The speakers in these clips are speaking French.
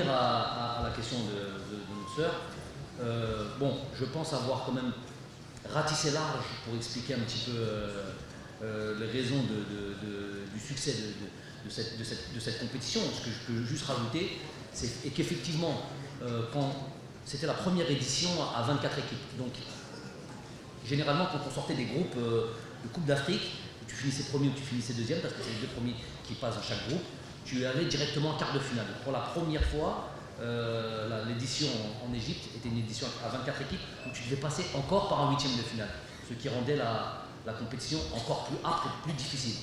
À la question de notre sœur, bon, je pense avoir quand même ratissé large pour expliquer un petit peu les raisons du succès de cette compétition. Ce que je peux juste rajouter, c'est qu'effectivement, quand c'était la première édition à 24 équipes, donc généralement quand on sortait des groupes de Coupe d'Afrique, tu finissais premier ou tu finissais deuxième, parce que c'est les deux premiers qui passent dans chaque groupe, tu allais directement en quart de finale. Pour la première fois, l'édition en Égypte était une édition à 24 équipes où tu devais passer encore par un huitième de finale, ce qui rendait la compétition encore plus âpre et plus difficile.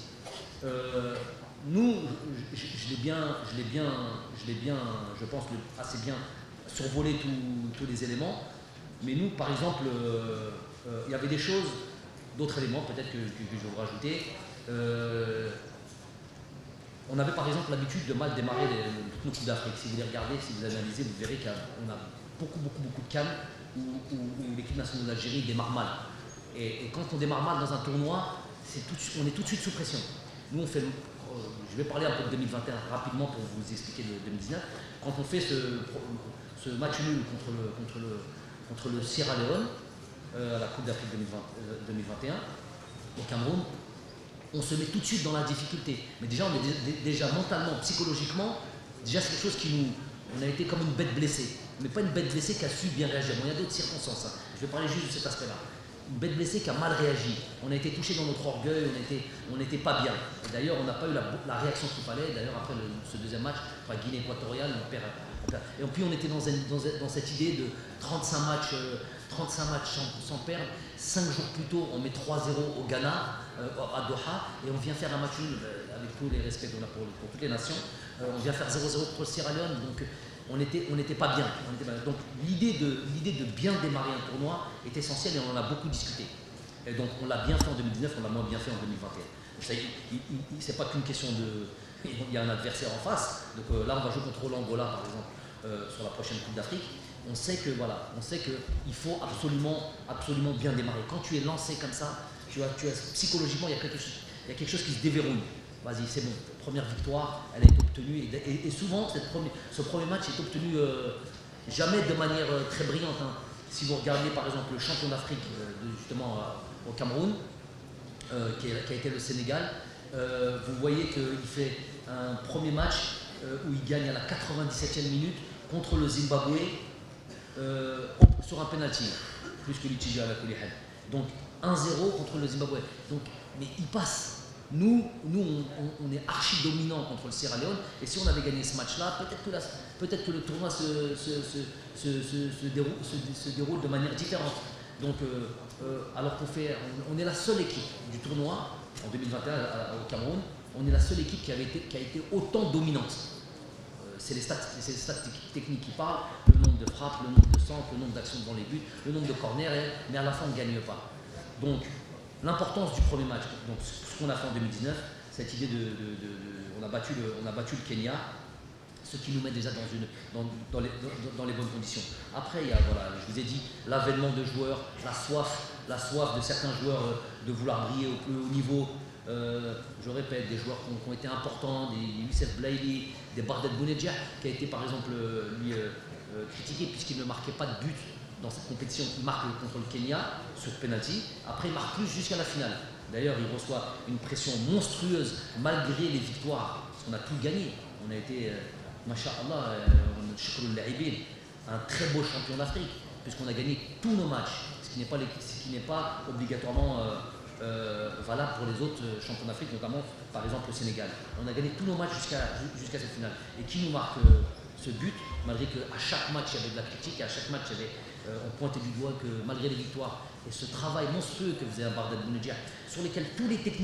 Nous, je l'ai bien, je pense, assez bien survolé tous les éléments. Mais nous, par exemple, il y avait des choses, d'autres éléments peut-être que je vais rajouter. On avait par exemple l'habitude de mal démarrer toutes nos Coupes d'Afrique. Si vous les regardez, si vous analysez, vous verrez qu'on a beaucoup de cannes où l'équipe nationale d'Algérie démarre mal. Et quand on démarre mal dans un tournoi, on est tout de suite sous pression. Nous, on fait, je vais parler un peu de 2021 rapidement pour vous expliquer de 2019. Quand on fait ce match nul contre le Sierra Leone, à la Coupe d'Afrique 2021, au Cameroun, on se met tout de suite dans la difficulté. Mais déjà, on est déjà mentalement, psychologiquement, déjà c'est quelque chose on a été comme une bête blessée. Mais pas une bête blessée qui a su bien réagir. Bon, il y a d'autres circonstances. Hein. Je vais parler juste de cet aspect-là. Une bête blessée qui a mal réagi. On a été touché dans notre orgueil, on n'était pas bien. Et d'ailleurs, on n'a pas eu la réaction qu'il fallait. D'ailleurs, après ce deuxième match, enfin, Guinée équatoriale, on perd. Et puis on était dans cette idée de 35 matchs sans perdre. 5 jours plus tôt, on met 3-0 au Ghana, à Doha, et on vient faire un match nul, avec tous les respects qu'on a pour toutes les nations. On vient faire 0-0 contre le Sierra Leone, donc on n'était pas bien. Donc l'idée de bien démarrer un tournoi est essentielle et on en a beaucoup discuté. Et donc on l'a bien fait en 2019, on l'a moins bien fait en 2021. C'est pas qu'une question de... Il y a un adversaire en face, donc là on va jouer contre l'Angola par exemple sur la prochaine Coupe d'Afrique. On sait qu'il faut absolument bien démarrer. Quand tu es lancé comme ça, psychologiquement il y a quelque chose qui se déverrouille. Vas-y, c'est bon, première victoire, elle a été obtenue. Et souvent, ce premier match est obtenu jamais de manière très brillante. Hein. Si vous regardez par exemple le champion d'Afrique, justement au Cameroun, qui a été le Sénégal, vous voyez qu'il fait un premier match où il gagne à la 97e minute contre le Zimbabwe sur un penalty, plus que l'Itijah à la Koulihad. Donc 1-0 contre le Zimbabwe. Donc, mais il passe. Nous on est archi dominant contre le Sierra Leone, et si on avait gagné ce match-là, peut-être que le tournoi se déroule de manière différente. Donc, alors on est la seule équipe du tournoi en 2021 au Cameroun, on est la seule équipe qui a été autant dominante. C'est les stats techniques qui parlent, le nombre de frappes, le nombre de centres, le nombre d'actions devant les buts, le nombre de corners, mais à la fin on ne gagne pas. Donc l'importance du premier match, donc ce qu'on a fait en 2019, cette idée on a battu le Kenya, ce qui nous met déjà dans les bonnes conditions. Après, il y a, voilà, je vous ai dit, l'avènement de joueurs, la soif de certains joueurs de vouloir briller au plus haut niveau. Je répète, des joueurs qui ont été importants, des Youssef Blaili, des Bardet Bounedjah, qui a été par exemple critiqué puisqu'il ne marquait pas de but dans cette compétition. Il marque contre le Kenya sur penalty, après il marque plus jusqu'à la finale. D'ailleurs, il reçoit une pression monstrueuse malgré les victoires, parce qu'on a tout gagné. On a été, masha'Allah, un très beau champion d'Afrique, puisqu'on a gagné tous nos matchs, ce qui n'est pas obligatoirement valable pour les autres champions d'Afrique, notamment par exemple le Sénégal. On a gagné tous nos matchs jusqu'à cette finale. Et qui nous marque ce but, malgré qu'à chaque match il y avait de la critique, et à chaque match on pointait du doigt que malgré les victoires et ce travail monstrueux que faisait un Bardet Bounedjah, sur lesquels tous les techniciens